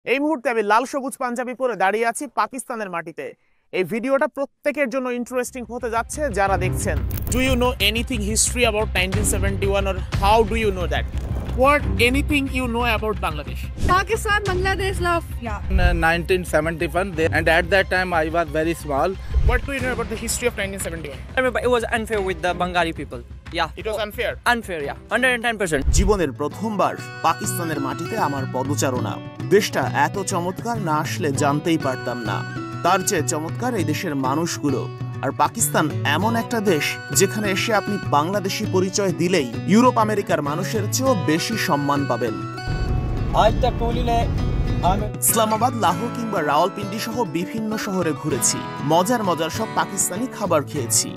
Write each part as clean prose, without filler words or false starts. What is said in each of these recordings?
এই মুহূর্তে আমি লাল সবুজ পাঞ্জাবি পরে দাঁড়িয়ে আছি পাকিস্তানের মাটিতে। এই ভিডিওটা প্রত্যেকের জন্য ইন্টারেস্টিং হতে যাচ্ছে যারা দেখছেন। Do you know anything history about 1971 or how do you know that? What anything you know about Bangladesh? Pakistan, Bangladesh, love. Yeah. In 1971, and at that time I was very small. What do you know about the history of 1971? I remember it was unfair with the Bengali people. Yeah. It was unfair. Unfair, yeah. 110%. জীবনের প্রথমবার পাকিস্তানের মাটিতে আমার পদচারণা। দেশটা এত চমৎকার না আসলে জানতেই পারতাম না। তার চেয়ে চমৎকার এই দেশের মানুষগুলো। আর পাকিস্তান এমন একটা দেশ যেখানে এসে আপনি বাংলাদেশি পরিচয় দিলেই ইউরোপ আমেরিকার মানুষের চেয়েও বেশি সম্মান পাবেন। ইসলামাবাদ, লাহোর কিংবা রাওয়ালপিন্ডি সহ বিভিন্ন শহরে ঘুরেছি, মজার মজার সব পাকিস্তানি খাবার খেয়েছি,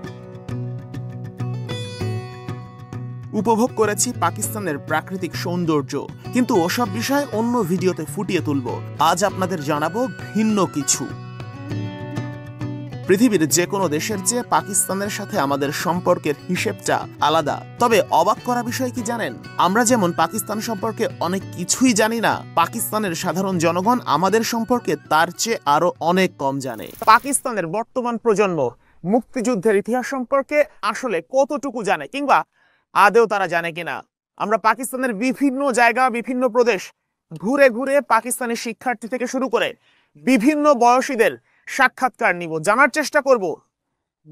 উপভোগ করেছি পাকিস্তানের প্রাকৃতিক সৌন্দর্য। কিন্তু ওসব বিষয় অন্য ভিডিওতে ফুটিয়ে তুলব। আজ আপনাদের জানাবো ভিন্ন কিছু। পৃথিবীর যে কোনো দেশের চেয়ে পাকিস্তানের সাথে আমাদের সম্পর্কের হিসেবটা আলাদা। তবে অবাক করা বিষয় কি জানেন, আমরা যেমন পাকিস্তান সম্পর্কে অনেক কিছুই জানি না, পাকিস্তানের সাধারণ জনগণ আমাদের সম্পর্কে তার চেয়ে আরো অনেক কম জানে। পাকিস্তানের বর্তমান প্রজন্ম মুক্তিযুদ্ধের ইতিহাস সম্পর্কে আসলে কতটুকু জানে, কিংবা আদেও তারা জানে কিনা। আমরা পাকিস্তানের বিভিন্ন জায়গা, বিভিন্ন প্রদেশ ঘুরে ঘুরে পাকিস্তানি শিক্ষার্থী থেকে শুরু করে বিভিন্ন বয়সীদের সাক্ষাৎকার নিব, জানার চেষ্টা করব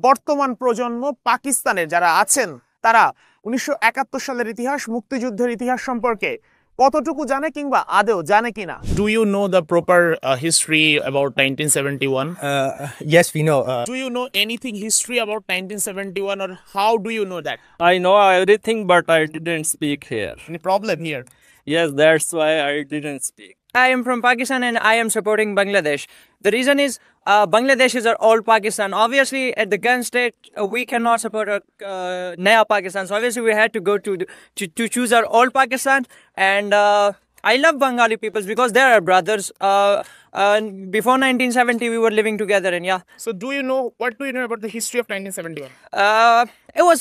বর্তমান প্রজন্ম পাকিস্তানের যারা আছেন তারা 1971 সালের ইতিহাস, মুক্তিযুদ্ধের ইতিহাস সম্পর্কে কতটুকু জানে কিংবা আদেও জানে কিনা। Do you know the proper history about 1971? Yes, we know. Do you know anything history about 1971 or how do you know that? I know everything, but I didn't speak here. Any problem here? Yes, that's why I didn't speak. I am from Pakistan and I am supporting Bangladesh. The reason is Bangladesh is our old Pakistan. Obviously, at the gun state, we cannot support Naya Pakistan. So obviously, we had to go to choose our old Pakistan. And I love Bengali people because they are our brothers. Before 1970, we were living together, and yeah. So what do you know about the history of 1971? It was,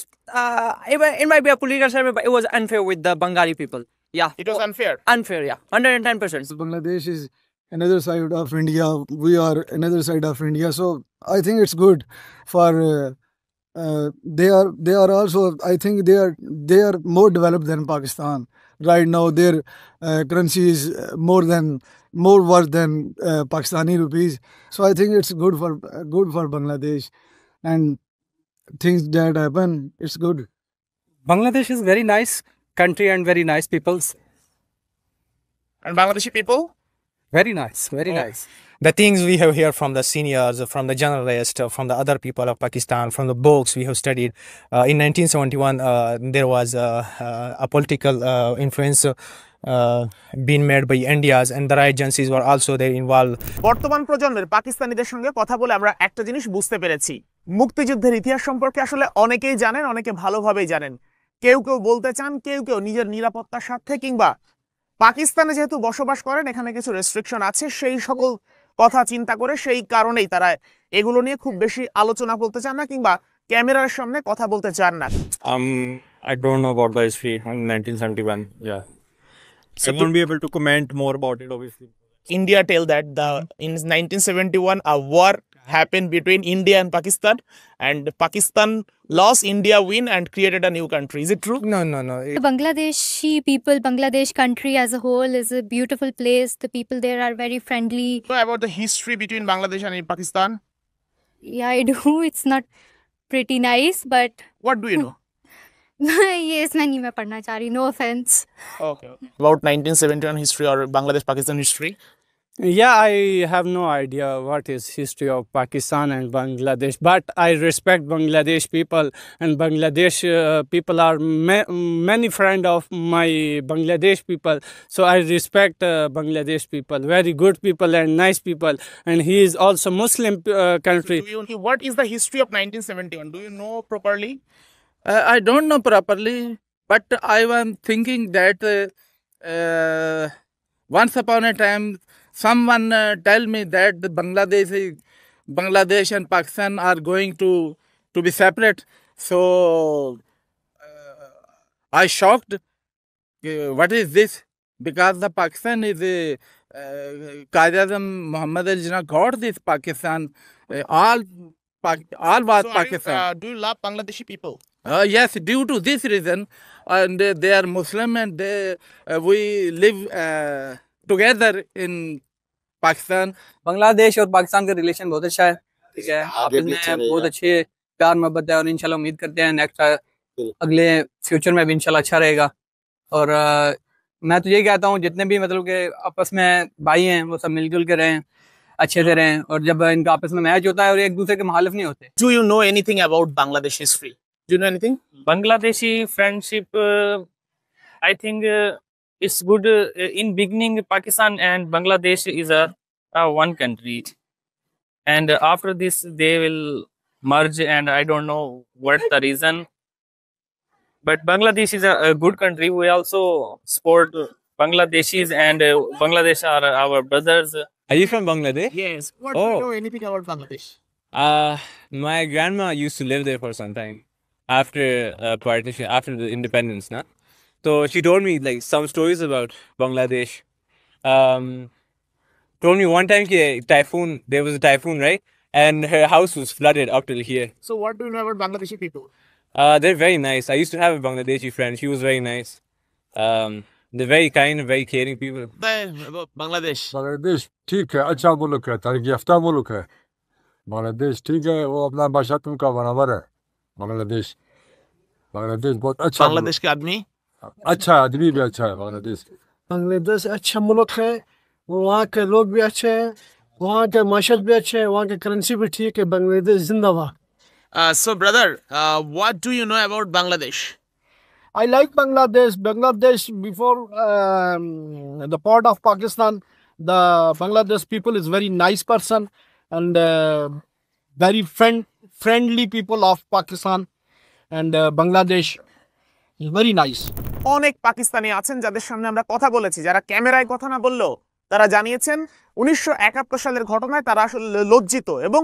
it might be a political statement, but it was unfair with the Bengali people. Yeah. It was unfair. Unfair, yeah. 110%. So Bangladesh is another side of India. We are another side of India. So I think it's good for they are also, I think they are more developed than Pakistan. Right now their currency is more worth than Pakistani rupees. So I think it's good for Bangladesh, and things that happen, it's good. Bangladesh is very nice country and very nice peoples. And Bangladeshi people? Very nice, very nice. The things we have heard from the seniors, from the journalists, from the other people of Pakistan, from the books we have studied. In 1971, there was a political influence being made by India's, and the right agencies were also there involved. বর্তমান প্রজন্মের পাকিস্তানিদের সঙ্গে কথা বলে আমরা একটা জিনিস বুঝতে পেরেছি, মুক্তিযুদ্ধের ইতিহাস সম্পর্কে আসলে অনেকেই জানেন, অনেকে ভালোভাবেই জানেন। কেউ কেউ বলতে চান, কেউ কেউ নিজের নিরাপত্তার স্বার্থে কিংবা পাকিস্তানে যেহেতু বসবাস করেন এখানে কিছু রেস্ট্রিকশন আছে, সেই সকল কথা চিন্তা করে সেই কারণেই তারা এগুলো নিয়ে খুব বেশি আলোচনা করতে চান না কিংবা ক্যামেরার সামনে কথা বলতে চান না। I don't know about the history in 1971. Yeah. So I won't be able to comment more about it, obviously. India tell that in 1971 a war happened between India and Pakistan lost, India win and created a new country. Is it true? No. The Bangladeshi people, Bangladesh country as a whole is a beautiful place. The people there are very friendly. You know about the history between Bangladesh and Pakistan? Yeah, I do. It's not pretty nice, but What do you know? ये इसमें नहीं मैं पढ़ना चाह रही. No offense. Okay. About 1971 history or Bangladesh-Pakistan history? Yeah, I have no idea what is history of Pakistan and Bangladesh, but I respect Bangladesh people, and Bangladesh people are many friend of my Bangladesh people. So I respect Bangladesh people, very good people and nice people, and he is also Muslim country. So what is the history of 1971? Do you know properly? I don't know properly, but I was thinking that once upon a time, someone tell me that the Bangladesh and Pakistan are going to be separate. So I shocked. What is this? Because the Pakistan is Quaid-e-Azam Muhammad al-Jinnah got this Pakistan, all was Pakistan. Do you love Bangladeshi people? Yes, due to this reason, and they are Muslim, and we live together in Pakistan. Bangladesh और पाकिस्तान का relation बहुत अच्छा है, ठीक है, आपस में बहुत अच्छे प्यार मोहब्बत है और इंशाल्लाह उम्मीद करते हैं नेक्स्ट अगले फ्यूचर में भी इंशाल्लाह अच्छा रहेगा। और मैं तो ये कहता हूँ जितने भी मतलब के आपस में भाई हैं वो सब मिलजुल के रहें, अच्छे से रहें, और जब इनका आपस में मैच होता है और एक दूसरे के मुखालिफ नहीं होते। Do you know anything about Bangladesh history? Do you know anything? Bangladeshi friendship, I think it's good. In beginning, Pakistan and Bangladesh is a one country, and after this they will merge, and I don't know what the reason. But Bangladesh is a good country. We also support Bangladeshis, and Bangladesh are our brothers. Are you from Bangladesh? Yes. What do you know anything about Bangladesh? My grandma used to live there for some time after partition, after the independence, na? So she told me like some stories about Bangladesh. Told me one time there was a typhoon, right? And her house was flooded up till here. So what do you know about Bangladeshi people? They're very nice. I used to have a Bangladeshi friend. She was very nice. They're very kind and very caring people. About Bangladesh. Bangladesh ठीक है, अच्छा मुल्क है, तरक्की याफ्ता मुल्क है। बांग्लादेश ठीक है, वो अपना भाषा तुमका बराबर है। बांग्लादेश बहुत अच्छा बांग्लादेश के आदमी अच्छा आदमी भी अच्छा है। बांग्लादेश अच्छा मुल्क है, वहाँ के लोग भी अच्छे हैं, वहाँ के माशत भी अच्छे हैं, वहाँ की करेंसी भी ठीक है। बांग्लादेश जिंदाबाद। So brother, what do you know about Bangladesh? I like Bangladesh. Bangladesh before the part of Pakistan, the Bangladesh people is very nice person and very friendly people of Pakistan, and Bangladesh is very nice. অনেক পাকিস্তানি আছেন যাদের সামনে আমরা কথা বলেছি, যারা ক্যামেরায় কথা না বললেও তারা জানিয়েছেন 1971 সালের ঘটনায় তারা আসলে লজ্জিত এবং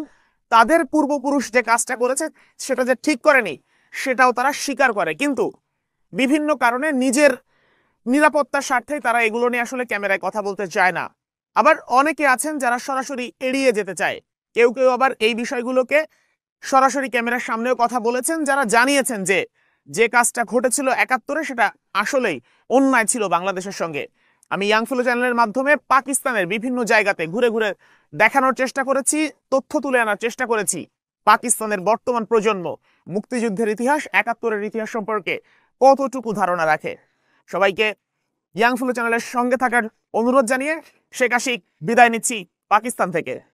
তাদের পূর্বপুরুষ যে কাজটা করেছে সেটা যে ঠিক করেনি সেটাও তারা স্বীকার করে, কিন্তু বিভিন্ন কারণে নিজের নিরাপত্তার স্বার্থে তারা এগুলো নিয়ে আসলে ক্যামেরায় কথা বলতে চায় না। আবার অনেকে আছেন যারা সরাসরি এড়িয়ে যেতে চায়, কেউ কেউ আবার এই বিষয়গুলোকে সরাসরি ক্যামেরার সামনেও কথা বলেছেন, যারা জানিয়েছেন যে কাজটা ঘটেছিল 71-এ সেটা আসলেই অন্যায় ছিল বাংলাদেশের সঙ্গে। আমি ইয়াং ফেলো চ্যানেলের মাধ্যমে পাকিস্তানের বিভিন্ন জায়গাতে ঘুরে ঘুরে দেখানোর চেষ্টা করেছি, তথ্য তুলে আনার চেষ্টা করেছি পাকিস্তানের বর্তমান প্রজন্ম মুক্তিযুদ্ধের ইতিহাস, 71-এর ইতিহাস সম্পর্কে কতটুকু ধারণা রাখে। সবাইকে ইয়াং ফেলো চ্যানেলের সঙ্গে থাকার অনুরোধ জানিয়ে শেখ আশিক বিদায় নিচ্ছি পাকিস্তান থেকে।